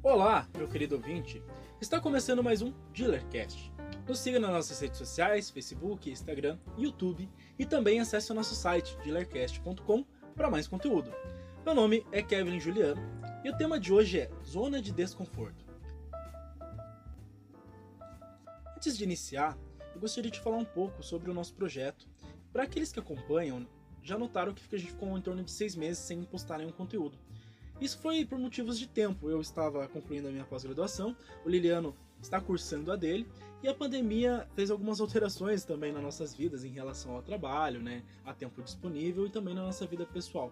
Olá, meu querido ouvinte! Está começando mais um DealerCast. Nos siga nas nossas redes sociais, Facebook, Instagram, YouTube e também acesse o nosso site dealercast.com para mais conteúdo. Meu nome é Kevin Juliano e o tema de hoje é Zona de Desconforto. Antes de iniciar, eu gostaria de falar um pouco sobre o nosso projeto. Para aqueles que acompanham, já notaram que a gente ficou em torno de 6 meses sem postar nenhum conteúdo. Isso foi por motivos de tempo. Eu estava concluindo a minha pós-graduação, o Liliano está cursando a dele, e a pandemia fez algumas alterações também nas nossas vidas em relação ao trabalho, a tempo disponível e também na nossa vida pessoal.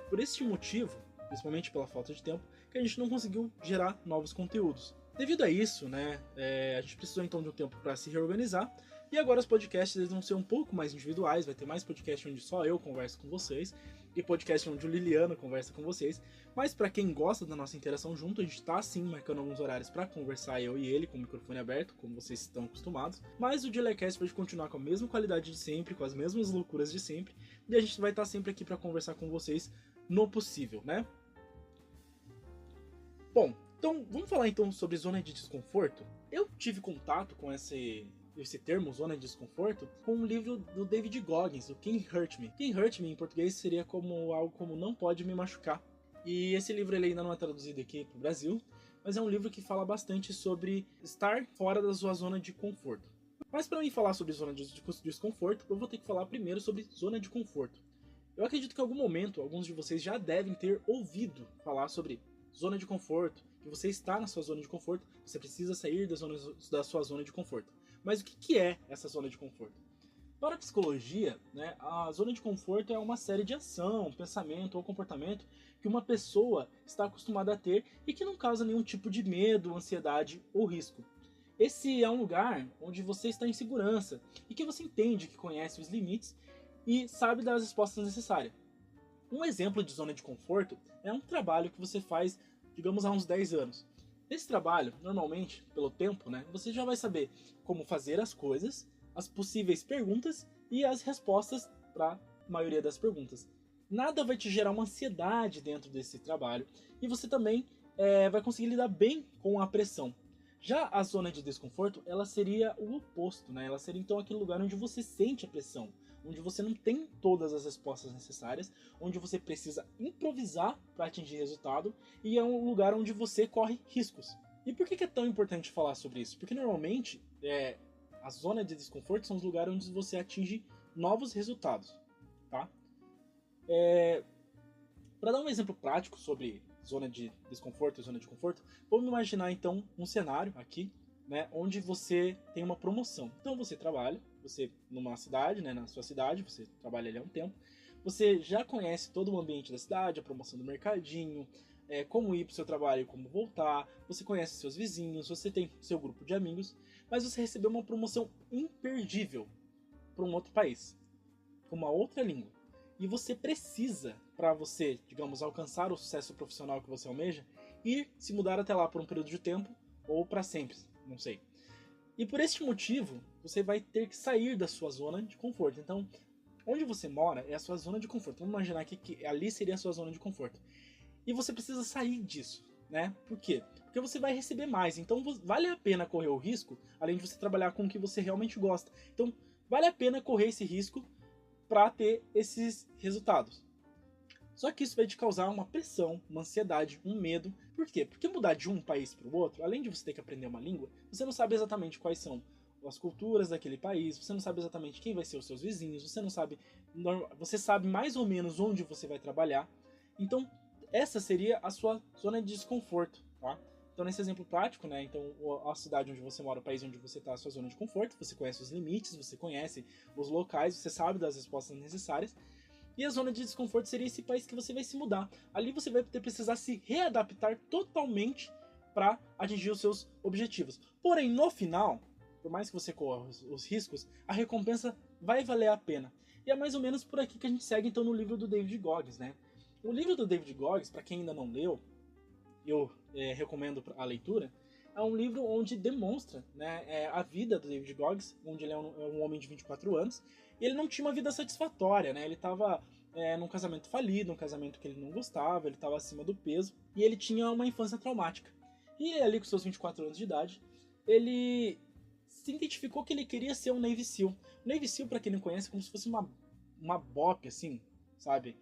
Por este motivo, principalmente pela falta de tempo, que a gente não conseguiu gerar novos conteúdos. Devido a isso, a gente precisou então de um tempo para se reorganizar, e agora os podcasts eles vão ser um pouco mais individuais, vai ter mais podcast onde só eu converso com vocês, e podcast onde o Liliano conversa com vocês, mas para quem gosta da nossa interação junto, a gente tá sim marcando alguns horários para conversar eu e ele com o microfone aberto, como vocês estão acostumados, mas o DealerCast vai continuar com a mesma qualidade de sempre, com as mesmas loucuras de sempre, e a gente vai estar sempre aqui para conversar com vocês no possível, Bom, então vamos falar então sobre zona de desconforto. Eu tive contato com esse termo, zona de desconforto, com um livro do David Goggins, o Can't Hurt Me. Can't Hurt Me em português seria algo como Não Pode Me Machucar. E esse livro ele ainda não é traduzido aqui para o Brasil, mas é um livro que fala bastante sobre estar fora da sua zona de conforto. Mas para mim falar sobre zona de desconforto, eu vou ter que falar primeiro sobre zona de conforto. Eu acredito que em algum momento alguns de vocês já devem ter ouvido falar sobre zona de conforto, que você está na sua zona de conforto, você precisa sair da sua zona de conforto. Mas o que é essa zona de conforto? Para a psicologia, a zona de conforto é uma série de ação, pensamento ou comportamento que uma pessoa está acostumada a ter e que não causa nenhum tipo de medo, ansiedade ou risco. Esse é um lugar onde você está em segurança e que você entende que conhece os limites e sabe das respostas necessárias. Um exemplo de zona de conforto é um trabalho que você faz, digamos, há uns 10 anos. Nesse trabalho, normalmente, pelo tempo, você já vai saber como fazer as coisas, as possíveis perguntas e as respostas para a maioria das perguntas. Nada vai te gerar uma ansiedade dentro desse trabalho e você também vai conseguir lidar bem com a pressão. Já a zona de desconforto, ela seria o oposto, ela seria então aquele lugar onde você sente a pressão, onde você não tem todas as respostas necessárias, onde você precisa improvisar para atingir resultado e é um lugar onde você corre riscos. E por que é tão importante falar sobre isso? Porque normalmente a zona de desconforto são os lugares onde você atinge novos resultados, tá? Para dar um exemplo prático sobre zona de desconforto e zona de conforto, vamos imaginar então um cenário aqui, onde você tem uma promoção. Então você trabalha, você numa cidade, na sua cidade, você trabalha ali há um tempo, você já conhece todo o ambiente da cidade, a promoção do mercadinho, como ir para o seu trabalho e como voltar, você conhece seus vizinhos, você tem seu grupo de amigos, mas você recebeu uma promoção imperdível para um outro país, com uma outra língua. E você precisa, para você, digamos, alcançar o sucesso profissional que você almeja, ir se mudar até lá por um período de tempo ou para sempre, não sei. E por este motivo, você vai ter que sair da sua zona de conforto. Então, onde você mora é a sua zona de conforto. Vamos imaginar que ali seria a sua zona de conforto. E você precisa sair disso, Por quê? Porque você vai receber mais. Então, vale a pena correr o risco, além de você trabalhar com o que você realmente gosta. Então, vale a pena correr esse risco para ter esses resultados. Só que isso vai te causar uma pressão, uma ansiedade, um medo. Por quê? Porque mudar de um país para o outro, além de você ter que aprender uma língua, você não sabe exatamente quais são as culturas daquele país, você não sabe exatamente quem vai ser os seus vizinhos, você sabe mais ou menos onde você vai trabalhar. Então, essa seria a sua zona de desconforto, tá? Então, nesse exemplo prático, então a cidade onde você mora, o país onde você está, a sua zona de conforto, você conhece os limites, você conhece os locais, você sabe das respostas necessárias. E a zona de desconforto seria esse país que você vai se mudar. Ali você vai precisar se readaptar totalmente para atingir os seus objetivos. Porém, no final, por mais que você corra os riscos, a recompensa vai valer a pena. E é mais ou menos por aqui que a gente segue então no livro do David Goggins, O livro do David Goggins, para quem ainda não leu, eu recomendo a leitura, é um livro onde demonstra a vida do David Goggins, onde ele é um homem de 24 anos, e ele não tinha uma vida satisfatória, Ele estava num casamento falido, um casamento que ele não gostava, ele estava acima do peso, e ele tinha uma infância traumática. E ali com seus 24 anos de idade, ele se identificou que ele queria ser um Navy SEAL. O Navy SEAL, pra quem não conhece, é como se fosse uma BOP, assim, sabe?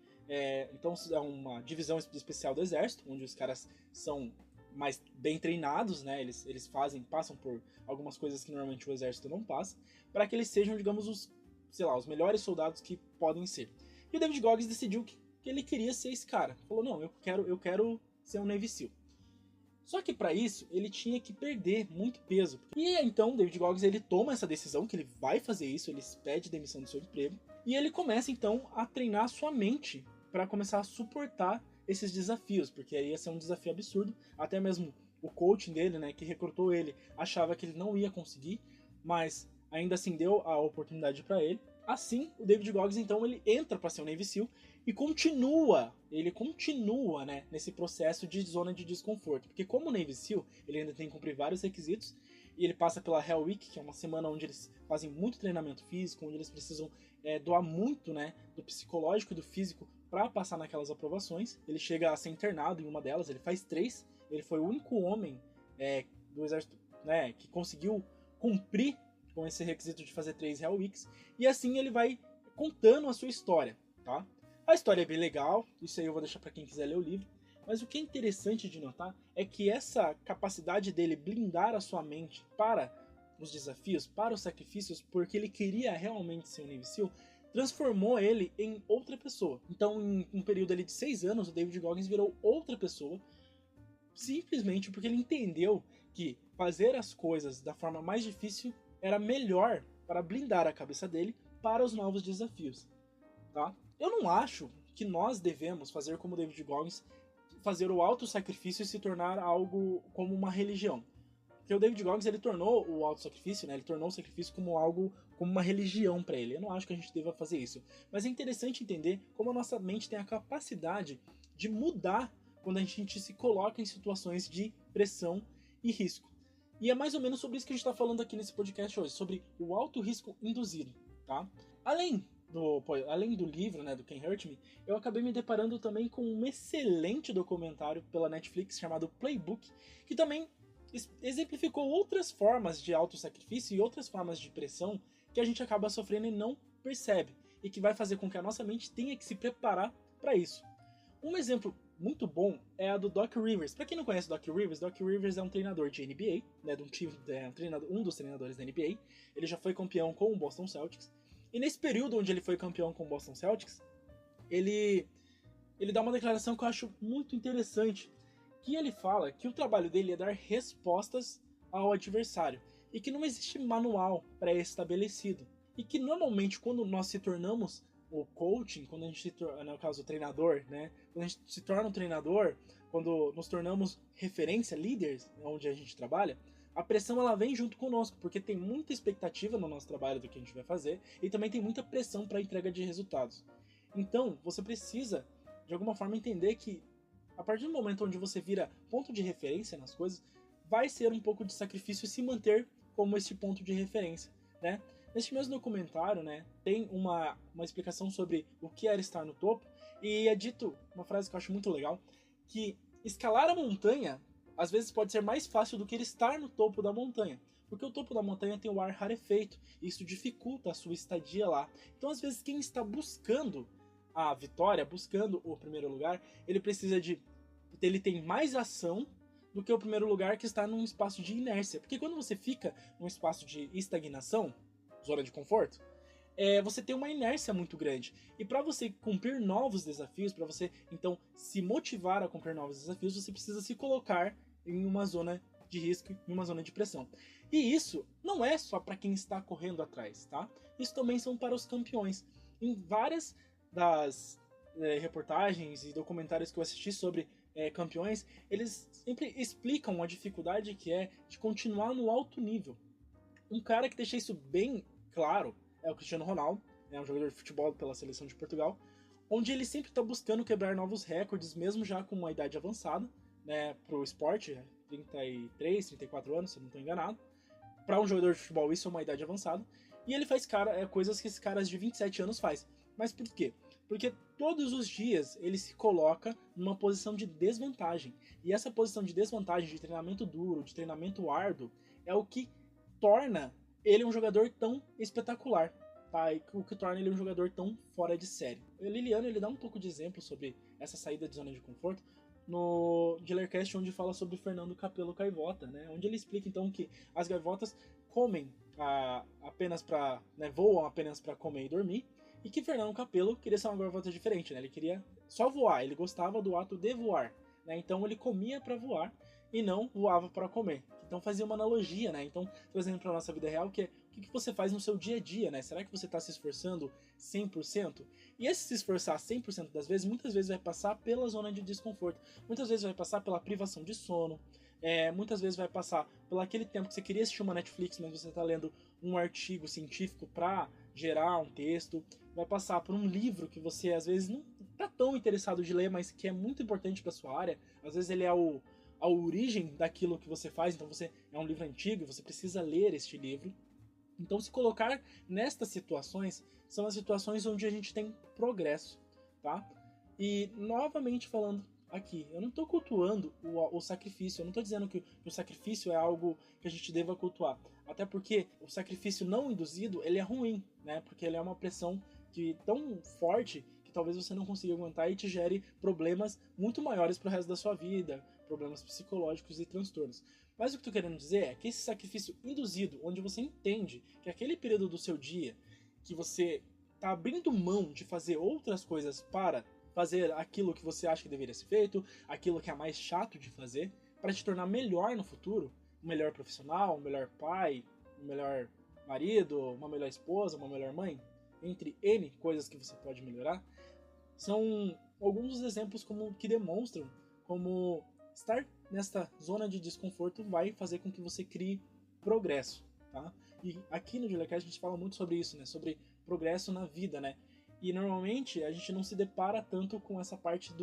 Então é uma divisão especial do exército, onde os caras são mais bem treinados, né? Eles passam por algumas coisas que normalmente o exército não passa, para que eles sejam, digamos, os melhores soldados que podem ser. E o David Goggins decidiu que ele queria ser esse cara. Falou, não, eu quero ser um Navy SEAL. Só que para isso, ele tinha que perder muito peso. E então, o David Goggins, ele toma essa decisão, que ele vai fazer isso, ele pede demissão do seu emprego, e ele começa, então, a treinar a sua mente para começar a suportar esses desafios, porque aí ia ser um desafio absurdo. Até mesmo o coaching dele, né, que recrutou ele, achava que ele não ia conseguir, mas ainda assim deu a oportunidade para ele. Assim, o David Goggins, então, ele entra para ser um Navy SEAL e ele continua, né, nesse processo de zona de desconforto. Porque como Navy SEAL, ele ainda tem que cumprir vários requisitos, e ele passa pela Hell Week, que é uma semana onde eles fazem muito treinamento físico, onde eles precisam doar muito, né, do psicológico e do físico para passar naquelas aprovações. Ele chega a ser internado em uma delas, ele faz 3, ele foi o único homem do exército, né, que conseguiu cumprir com esse requisito de fazer 3 Hell Weeks, e assim ele vai contando a sua história, tá? A história é bem legal, isso aí eu vou deixar para quem quiser ler o livro, mas o que é interessante de notar é que essa capacidade dele blindar a sua mente para os desafios, para os sacrifícios, porque ele queria realmente ser um Navy SEAL, transformou ele em outra pessoa. Então, em um período ali de 6 anos, o David Goggins virou outra pessoa, simplesmente porque ele entendeu que fazer as coisas da forma mais difícil era melhor para blindar a cabeça dele para os novos desafios, tá? Eu não acho que nós devemos fazer como David Goggins, fazer o auto-sacrifício e se tornar algo como uma religião. Porque o David Goggins, ele tornou o auto-sacrifício, né? Ele tornou o sacrifício como algo, como uma religião para ele. Eu não acho que a gente deva fazer isso. Mas é interessante entender como a nossa mente tem a capacidade de mudar quando a gente se coloca em situações de pressão e risco. E é mais ou menos sobre isso que a gente está falando aqui nesse podcast hoje, sobre o alto risco induzido, tá? Além do livro, né, do Can't Hurt Me, eu acabei me deparando também com um excelente documentário pela Netflix chamado Playbook, que também exemplificou outras formas de autossacrifício e outras formas de pressão que a gente acaba sofrendo e não percebe, e que vai fazer com que a nossa mente tenha que se preparar para isso. Um exemplo muito bom é a do Doc Rivers. Para quem não conhece Doc Rivers é um treinador de NBA, né, um dos treinadores da NBA. Ele já foi campeão com o Boston Celtics. E nesse período onde ele foi campeão com o Boston Celtics, ele dá uma declaração que eu acho muito interessante, que ele fala que o trabalho dele é dar respostas ao adversário, e que não existe manual pré-estabelecido. E que normalmente quando nós se tornamos o coaching, quando a gente se torna, no caso o treinador, né? Quando a gente se torna um treinador, quando nos tornamos referência, líderes, onde a gente trabalha, a pressão ela vem junto conosco, porque tem muita expectativa no nosso trabalho do que a gente vai fazer, e também tem muita pressão para a entrega de resultados. Então, você precisa, de alguma forma, entender que a partir do momento onde você vira ponto de referência nas coisas, vai ser um pouco de sacrifício se manter como esse ponto de referência, né? Neste mesmo documentário, né, tem uma explicação sobre o que era estar no topo, e é dito, uma frase que eu acho muito legal, que escalar a montanha, às vezes pode ser mais fácil do que estar no topo da montanha, porque o topo da montanha tem o ar rarefeito, e isso dificulta a sua estadia lá. Então, às vezes, quem está buscando a vitória, buscando o primeiro lugar, ele precisa ele tem mais ação do que o primeiro lugar que está num espaço de inércia. Porque quando você fica num espaço de estagnação, zona de conforto, você tem uma inércia muito grande. E para você cumprir novos desafios, para você então se motivar a cumprir novos desafios, você precisa se colocar em uma zona de risco, em uma zona de pressão. E isso não é só para quem está correndo atrás, tá? Isso também são para os campeões. Em várias das reportagens e documentários que eu assisti sobre campeões, eles sempre explicam a dificuldade que é de continuar no alto nível. Um cara que deixa isso bem claro é o Cristiano Ronaldo, um jogador de futebol pela seleção de Portugal, onde ele sempre está buscando quebrar novos recordes, mesmo já com uma idade avançada, né, para o esporte, 33, 34 anos, se eu não estou enganado. Para um jogador de futebol isso é uma idade avançada, e ele faz coisas que esses caras de 27 anos faz. Mas por quê? Porque todos os dias ele se coloca numa posição de desvantagem. E essa posição de desvantagem, de treinamento duro, de treinamento árduo, é o que torna ele um jogador tão espetacular. Tá? E o que torna ele um jogador tão fora de série. O Liliano, ele dá um pouco de exemplo sobre essa saída de zona de conforto no Dealercast, onde fala sobre Fernando Capello Gaivota, né? Onde ele explica então que as gaivotas comem apenas para, né, voam apenas para comer e dormir, e que Fernando Capello queria ser uma gaivota diferente, né? Ele queria só voar, ele gostava do ato de voar, né? Então ele comia para voar e não voava para comer. Então fazia uma analogia, né? Então, trazendo para nossa vida real, que é o que você faz no seu dia a dia, né? Será que você está se esforçando 100%? E esse se esforçar 100% das vezes, muitas vezes vai passar pela zona de desconforto. Muitas vezes vai passar pela privação de sono. Muitas vezes vai passar pelo aquele tempo que você queria assistir uma Netflix, mas você está lendo um artigo científico para gerar um texto. Vai passar por um livro que você, às vezes, não está tão interessado de ler, mas que é muito importante para sua área. Às vezes ele é a origem daquilo que você faz, então você é um livro antigo e você precisa ler este livro. Então, se colocar nestas situações, são as situações onde a gente tem progresso, tá? E, novamente falando aqui, eu não estou cultuando o sacrifício, eu não estou dizendo que o sacrifício é algo que a gente deva cultuar, até porque o sacrifício não induzido, ele é ruim, né? Porque ele é uma pressão tão forte que talvez você não consiga aguentar e te gere problemas muito maiores para o resto da sua vida, problemas psicológicos e transtornos. Mas o que eu tô querendo dizer é que esse sacrifício induzido, onde você entende que aquele período do seu dia que você tá abrindo mão de fazer outras coisas para fazer aquilo que você acha que deveria ser feito, aquilo que é mais chato de fazer, para te tornar melhor no futuro, um melhor profissional, um melhor pai, um melhor marido, uma melhor esposa, uma melhor mãe, entre N coisas que você pode melhorar, são alguns dos exemplos que demonstram como estar nesta zona de desconforto vai fazer com que você crie progresso, tá? E aqui no Dealercast a gente fala muito sobre isso, né? Sobre progresso na vida, né? E normalmente a gente não se depara tanto com essa parte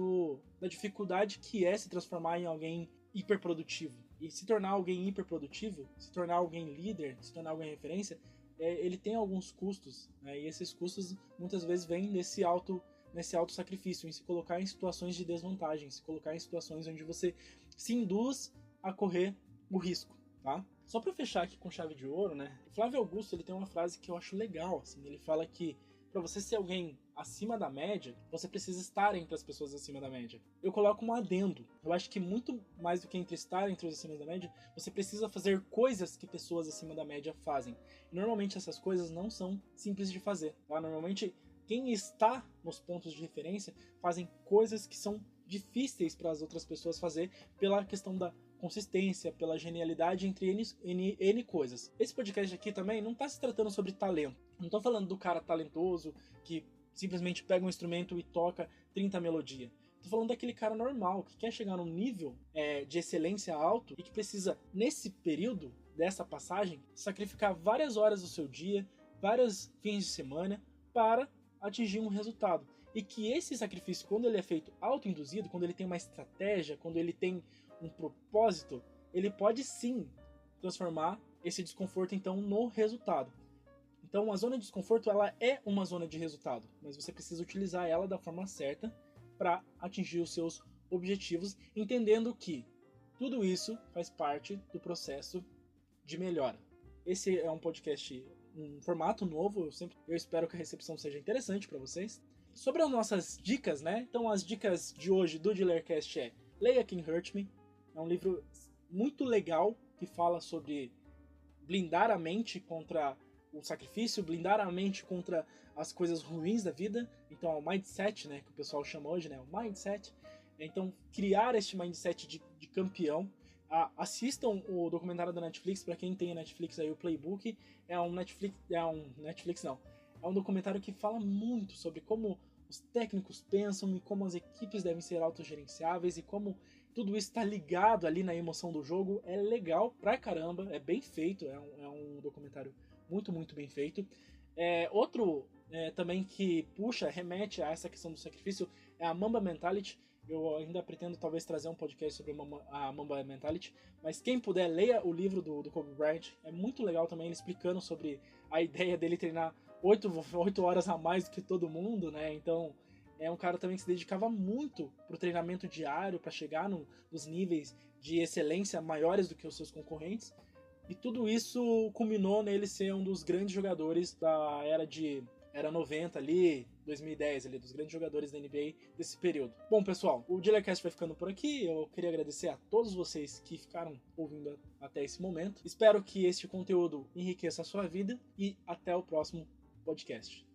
da dificuldade que é se transformar em alguém hiperprodutivo. E se tornar alguém hiperprodutivo, se tornar alguém líder, se tornar alguém referência, ele tem alguns custos, né? E esses custos muitas vezes vêm nesse alto sacrifício, em se colocar em situações de desvantagem, se colocar em situações onde você se induz a correr o risco, tá? Só para fechar aqui com chave de ouro, né? Flávio Augusto, ele tem uma frase que eu acho legal, assim, ele fala que para você ser alguém acima da média, você precisa estar entre as pessoas acima da média. Eu coloco um adendo. Eu acho que muito mais do que entre estar entre os acima da média, você precisa fazer coisas que pessoas acima da média fazem. E normalmente essas coisas não são simples de fazer, tá? Normalmente quem está nos pontos de referência fazem coisas que são difíceis para as outras pessoas fazer pela questão da consistência, pela genialidade entre N coisas. Esse podcast aqui também não está se tratando sobre talento. Não estou falando do cara talentoso que simplesmente pega um instrumento e toca 30 melodias. Estou falando daquele cara normal que quer chegar num nível de excelência alto e que precisa, nesse período dessa passagem, sacrificar várias horas do seu dia, vários fins de semana para atingir um resultado. E que esse sacrifício, quando ele é feito autoinduzido, quando ele tem uma estratégia, quando ele tem um propósito, ele pode sim transformar esse desconforto então no resultado. Então a zona de desconforto, ela é uma zona de resultado, mas você precisa utilizar ela da forma certa para atingir os seus objetivos, entendendo que tudo isso faz parte do processo de melhora. Esse é um podcast, um formato novo, eu espero que a recepção seja interessante para vocês. Sobre as nossas dicas, né? Então as dicas de hoje do Dealercast é: leia Can't Hurt Me. É um livro muito legal que fala sobre blindar a mente contra o sacrifício, blindar a mente contra as coisas ruins da vida. Então é o mindset, né, que o pessoal chama hoje, né, o mindset. Então criar este mindset de campeão. Assistam o documentário da Netflix, para quem tem a Netflix aí, o Playbook. É um documentário que fala muito sobre como os técnicos pensam e como as equipes devem ser autogerenciáveis e como tudo isso está ligado ali na emoção do jogo. É legal pra caramba, é bem feito, é um documentário muito, muito bem feito. Outro também que remete a essa questão do sacrifício é a Mamba Mentality. Eu ainda pretendo talvez trazer um podcast sobre a Mamba Mentality, mas quem puder, leia o livro do Kobe Bryant. É muito legal também ele explicando sobre a ideia dele treinar 8 horas a mais do que todo mundo, né? Então é um cara também que se dedicava muito pro treinamento diário para chegar nos níveis de excelência maiores do que os seus concorrentes. E tudo isso culminou nele ser um dos grandes jogadores da era 90 ali, 2010 ali, dos grandes jogadores da NBA desse período. Bom, pessoal, o Dealercast vai ficando por aqui. Eu queria agradecer a todos vocês que ficaram ouvindo até esse momento. Espero que este conteúdo enriqueça a sua vida e até o próximo podcast.